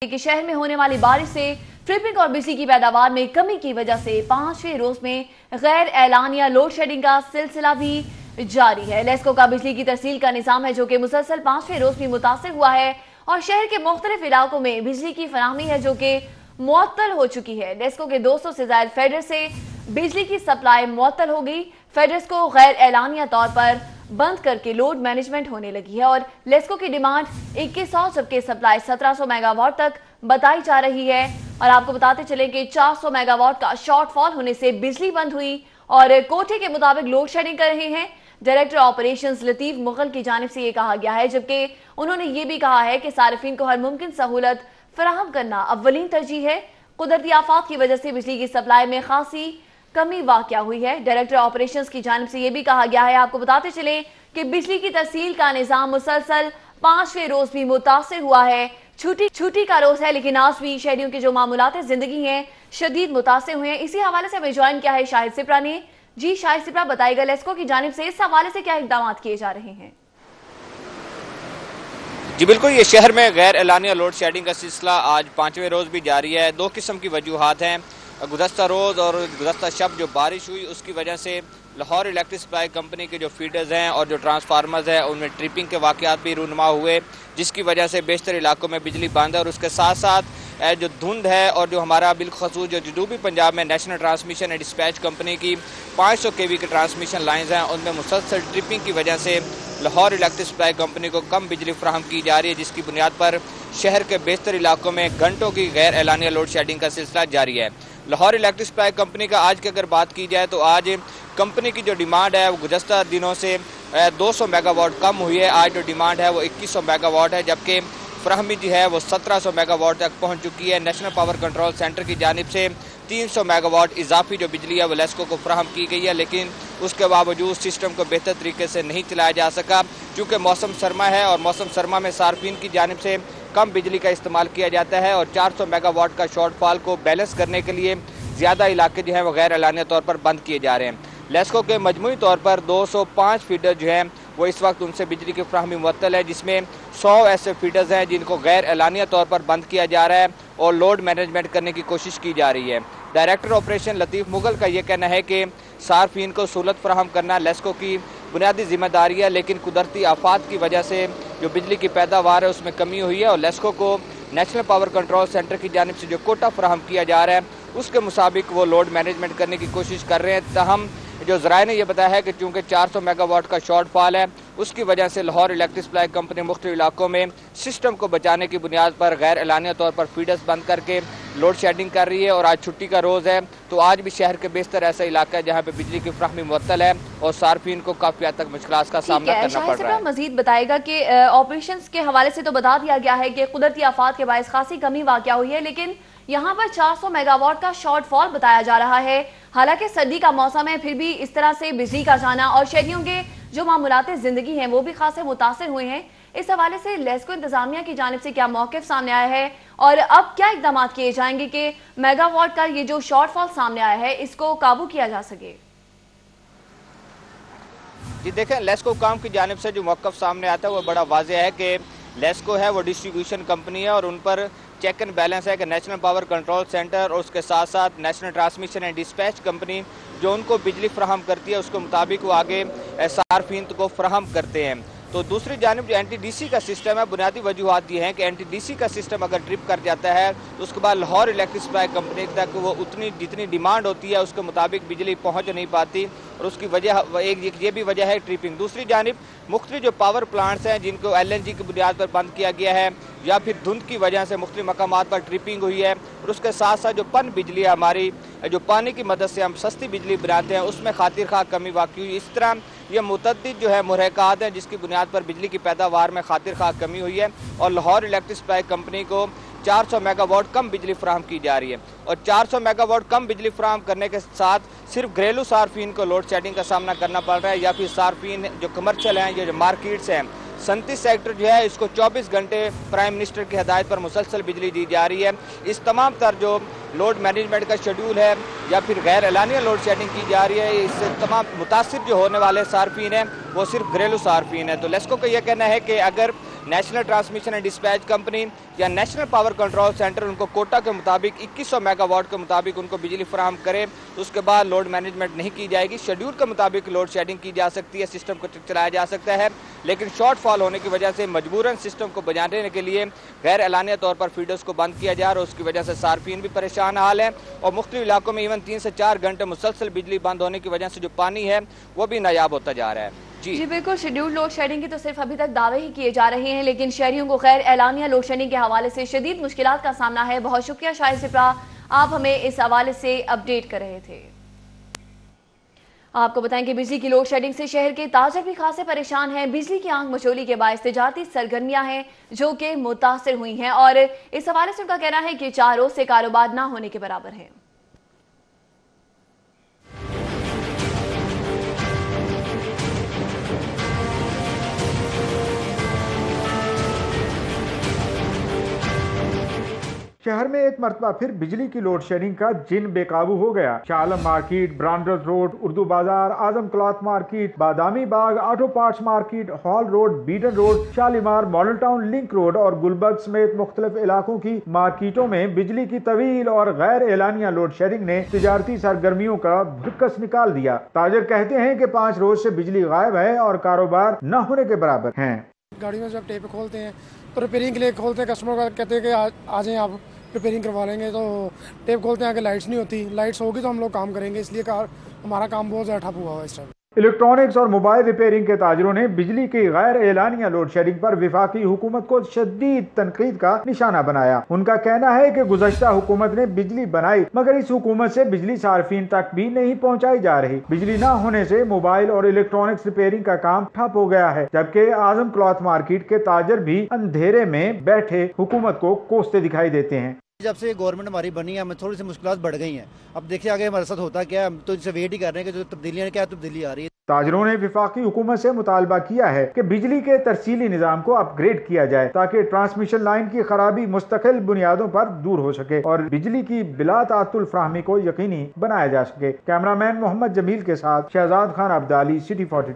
कि शहर में होने वाली बारिश से ट्रिपिंग और बिजली की पैदावार में कमी की वजह से 5वें रोज में गैर एलानिया लोड शेडिंग का सिलसिला भी जारी है। लेस्को का बिजली की तरसील का निजाम है जो कि मुसलसल 5वें रोज भी मुतासिर हुआ है और शहर के मुख्तलिफ इलाकों में बिजली की फराहमी है जो कि मुअत्तल हो चुकी है। लेस्को के 200 से ज्यादा फेडर से बिजली की सप्लाई मुअत्तल हो गई। फेडर्स को गैर एलानिया तौर पर बंद करके लोड मैनेजमेंट होने लगी है और लेस्को की डिमांड 2100 जबकि सप्लाई 1700 मेगावाट तक बताई जा रही है। और आपको बताते चले कि 400 मेगावाट का शॉर्टफॉल होने से बिजली बंद हुई और कोटे के मुताबिक लोड शेडिंग कर रहे हैं। डायरेक्टर ऑपरेशंस लतीफ मुगल की जानिब से यह कहा गया है, जबकि उन्होंने ये भी कहा है कि सारिफिन को हर मुमकिन सहूलत फराहम करना अव्वलीन तरजीह है। कुदरती आफात की वजह से बिजली की सप्लाई में खासी कमी वाक़या हुई है। डायरेक्टर ऑपरेशंस की जानिब से यह भी कहा गया है, आपको बताते चले कि बिजली की तरसील का निजाम मुसलसल 5वें रोज भी मुतासिर हुआ है। छुट्टी का रोज है लेकिन आज भी शहरियों की जो मामूलात जिंदगी हैं शदीद मुतासिर हुए हैं। इसी हवाले से हमें ज्वाइन किया है शाहिद सिप्रा ने। जी शाहिद सिप्रा, बताइएगा लेस्को की जानिब से इस हवाले से क्या इकदाम किए जा रहे हैं? जी बिल्कुल, ये शहर में गैर एलानिया लोड शेडिंग का सिलसिला आज 5वें रोज भी जारी है। दो किस्म की वजूहात हैं। गुज़श्ता रोज़ और गुज़श्ता शब जो बारिश हुई उसकी वजह से लाहौर इलेक्ट्रिक सप्लाई कंपनी के जो फीडर्स हैं और जो ट्रांसफार्मर्स हैं उनमें ट्रिपिंग के वाक़यात भी रूनुमा हुए, जिसकी वजह से बेशतर इलाकों में बिजली बंद है। और उसके साथ साथ जो धुंध है और जो हमारा बिलखसूस जो जनूबी पंजाब में national transmission and dispatch company की 500 kV की ट्रांसमिशन लाइन्स हैं, उनमें मुसलसल ट्रिपिंग की वजह से लाहौर इलेक्ट्रिक सप्लाई कंपनी को कम बिजली फराहम की जा रही है, जिसकी बुनियाद पर शहर के बेशतर इलाकों में घंटों की गैर एलानिया लोड शेडिंग का सिलसिला जारी है। लाहौर इलेक्ट्रिक सप्लाई कंपनी का आज की अगर बात की जाए तो आज कंपनी की जो डिमांड है वो गुज़श्ता दिनों से 200 मेगावाट कम हुई है। आज जो डिमांड है वो 2100 मेगावाट है, जबकि फराहमी जो है वो 1700 मेगावाट तक पहुंच चुकी है। नेशनल पावर कंट्रोल सेंटर की जानिब से 300 मेगावाट इजाफी जो बिजली है वो लेस्को को फराहम की गई है, लेकिन उसके बावजूद सिस्टम को बेहतर तरीके से नहीं चलाया जा सका क्योंकि मौसम सरमा है और मौसम सरमा में सार्फिन की जानिब से कम बिजली का इस्तेमाल किया जाता है और 400 मेगावाट का शॉर्टफॉल को बैलेंस करने के लिए ज़्यादा इलाके जो हैं वो गैर एलानिया तौर पर बंद किए जा रहे हैं। लेस्को के मजमूई तौर पर 205 फीडर जो हैं वो इस वक्त उनसे बिजली की फराहमी मुअत्तल है, जिसमें 100 ऐसे फीडर्स हैं जिनको गैर एलानिया तौर पर बंद किया जा रहा है और लोड मैनेजमेंट करने की कोशिश की जा रही है। डायरेक्टर ऑपरेशन लतीफ मुगल का ये कहना है कि सार्फिन को सहूलत फराहम करना लेस्को की बुनियादी जिम्मेदारी है, लेकिन कुदरती आफात की वजह से जो बिजली की पैदावार है उसमें कमी हुई है और लेस्को को नेशनल पावर कंट्रोल सेंटर की जानिब से जो कोटा फराहम किया जा रहा है उसके मुताबिक वो लोड मैनेजमेंट करने की कोशिश कर रहे हैं। ताहम जो ज़राए ने यह बताया है कि चूँकि 400 मेगावाट का शॉर्टफॉल है उसकी वजह से लाहौर इलेक्ट्रिक सप्लाई कंपनी मुख्तलिफ इलाकों में सिस्टम को बचाने की बुनियाद पर गैर एलानिया तौर पर फीडर्स बंद करके लोड शेडिंग कर रही है। और आज छुट्टी का रोज़ है तो आज भी शहर के बेशतर ऐसा इलाका है जहाँ पे बिजली की फराहमी मुअत्तल है और सार्फिन को काफ़ी हद तक मुश्किलात का सामना करना पड़ रहा है। मजीद बताएगा कि ऑपरेशंस के हवाले से तो बता दिया गया है कि कुदरती आफात के बायस खासी कमी वाक़या हुई है, लेकिन यहाँ पर 400 मेगावाट का शॉर्टफॉल बताया जा रहा है। हालांकि सर्दी का मौसम है, फिर भी इस तरह से बिजली का जाना और शहरियों के जो मामूलात जिंदगी हैं वो भी खासे मुतासिर हुए हैं। इस हवाले से लेस्को इंतजामिया की जानिब से क्या मौक़िफ़ सामने आया है और अब क्या इकदाम किए जाएंगे कि मेगावाट का ये जो शॉर्टफॉल सामने आया है इसको काबू किया जा सके? जी देखें, लेस्को काम की जानिब से जो मौक़िफ़ सामने आता है वो बड़ा वाज़ेह है कि लेस्को है वो डिस्ट्रीब्यूशन कंपनी है और उन पर चेक एंड बैलेंस है कि नेशनल पावर कंट्रोल सेंटर और उसके साथ साथ national transmission and dispatch company जो उनको बिजली फराहम करती है उसके मुताबिक वो आगे सार्फिन को फराहम करते हैं। तो दूसरी जानिब जो NTDC का सिस्टम है, बुनियादी वजूहात ये हैं कि NTDC का सिस्टम अगर ट्रिप कर जाता है तो उसके बाद लाहौर इलेक्ट्रिक सप्लाई कंपनी तक वो उतनी जितनी डिमांड होती है उसके मुताबिक बिजली पहुंच नहीं पाती और उसकी वजह एक ये भी वजह है ट्रिपिंग। दूसरी जानिब मुख्तलिफ जो पावर प्लांट्स हैं जिनको LNG की बुनियाद पर बंद किया गया है या फिर धुंध की वजह से मुख्तलिफ मकामात पर ट्रिपिंग हुई है और उसके साथ साथ जो पन बिजली है हमारी जो पानी की मदद से हम सस्ती बिजली बनाते हैं उसमें खातिर खा कमी वाक़ई हुई। इस तरह ये मुतअद्दिद जो है मुहरकात हैं जिसकी बुनियाद पर बिजली की पैदावार में खातिर खा कमी हुई है और लाहौर इलेक्ट्रिक सप्लाई कंपनी को 400 मेगावाट कम बिजली फराहम की जा रही है। और 400 मेगावाट कम बिजली फराहम करने के साथ सिर्फ घरेलू सार्फिन को लोड शेडिंग का सामना करना पड़ रहा है या फिर सार्फिन जो कमर्शियल हैं, जो मार्केट्स हैं, 37 सेक्टर जो है इसको 24 घंटे प्राइम मिनिस्टर की हदायत पर मुसलसल बिजली दी जा रही है। इस तमाम तर जो लोड मैनेजमेंट का शेड्यूल है या फिर गैर एलानिया लोड शेडिंग की जा रही है, इससे तमाम मुतासिर जो होने वाले सार्फिन हैं वो सिर्फ घरेलू सार्फिन है। तो लेस्को का यह कहना है कि अगर national transmission and dispatch company या नेशनल पावर कंट्रोल सेंटर उनको कोटा के मुताबिक 2100 मेगावाट के मुताबिक उनको बिजली फराहम करे, उसके बाद लोड मैनेजमेंट नहीं की जाएगी। शेड्यूल के मुताबिक लोड शेडिंग की जा सकती है, सिस्टम को चलाया जा सकता है, लेकिन शॉर्टफॉल होने की वजह से मजबूरन सिस्टम को बजाने के लिए गैर एलानिया तौर पर फीडर्स को बंद किया जा रहा है। उसकी वजह से सार्फिन भी परेशान हाल है और मुख्तलिफ इलाकों में इवन 3 से 4 घंटे मुसलसल बिजली बंद होने की वजह से जो पानी है वो भी नायाब होता जा रहा है। जी बिल्कुल, शेड्यूल लोड शेडिंग की तो सिर्फ अभी तक दावे ही किए जा रहे हैं, लेकिन शहरियों को गैर एलानिया लोड शेडिंग के हवाले से शदीद मुश्किलात का सामना है। बहुत शुक्रिया शाहिद सिप्रा, आप हमें इस हवाले से अपडेट कर रहे थे। आपको बताएं कि बिजली की लोड शेडिंग से शहर के ताजर भी खासे परेशान हैं। बिजली की आंख मचोली के बायस तिजारती सरगर्मियां हैं जो कि मुतासिर हुई हैं और इस हवाले से उनका कहना है कि 4 रोज से कारोबार ना होने के बराबर है। शहर में एक मरतबा फिर बिजली की लोड शेडिंग का जिन बेकाबू हो गया। Shah Alam market, Brandreth road, Urdu Bazaar, Azam cloth market, Badami Bagh, auto parts market, hall road, Beadon road, Shalimar, model town link road और गुलबर्ग समेत मुख्तलिफ इलाकों की मार्केटों में बिजली की तवील और गैर एलानिया लोड शेडिंग ने तिजारती सरगर्मियों का भुक्कस निकाल दिया। ताजर कहते हैं कि 5 रोज से बिजली गायब है और कारोबार न होने के बराबर है। गाड़ी में जब टेप खोलते हैं तो रिपेयरिंग के लिए खोलते हैं, कस्टमर का कहते हैं कि आ जाएं आप रिपेयरिंग करवा लेंगे, तो टेप खोलते हैं कि लाइट्स नहीं होती, लाइट्स होगी तो हम लोग काम करेंगे, इसलिए हमारा काम बहुत ज़्यादा ठप हुआ है इस टाइम। इलेक्ट्रॉनिक्स और मोबाइल रिपेयरिंग के ताजरों ने बिजली की गैर एलानिया लोड शेडिंग पर विफाकी हुकूमत को शदीद तनकीद का निशाना बनाया। उनका कहना है कि गुज़श्ता हुकूमत ने बिजली बनाई मगर इस हुकूमत से बिजली सार्फिन तक भी नहीं पहुंचाई जा रही। बिजली न होने से मोबाइल और इलेक्ट्रॉनिक्स रिपेयरिंग का काम ठप हो गया है, जबकि आजम क्लॉथ मार्केट के ताजर भी अंधेरे में बैठे हुकूमत को कोसते दिखाई देते हैं। जब से गवर्नमेंट हमारी बनी है हमें थोड़ी सी मुश्किलात बढ़ गई हैं। अब देखिए आगे हमारे साथ होता क्या है, हम तो इनसे वेट ही कर रहे हैं कि जो तब्दीलियाँ क्या तब्दीली आ रही है। ताजरों ने विफाकी हुकूमत से मुतालबा किया है कि बिजली के तरसीली निज़ाम को अपग्रेड किया जाए ताकि ट्रांसमिशन लाइन की खराबी मुस्तकिल बुनियादों पर दूर हो सके और बिजली की बिला तातुल फ्राहमी को यकीनी बनाया जा सके। कैमरामैन मोहम्मद जमील के साथ शहजाद खान अब्दाली, सिटी 42।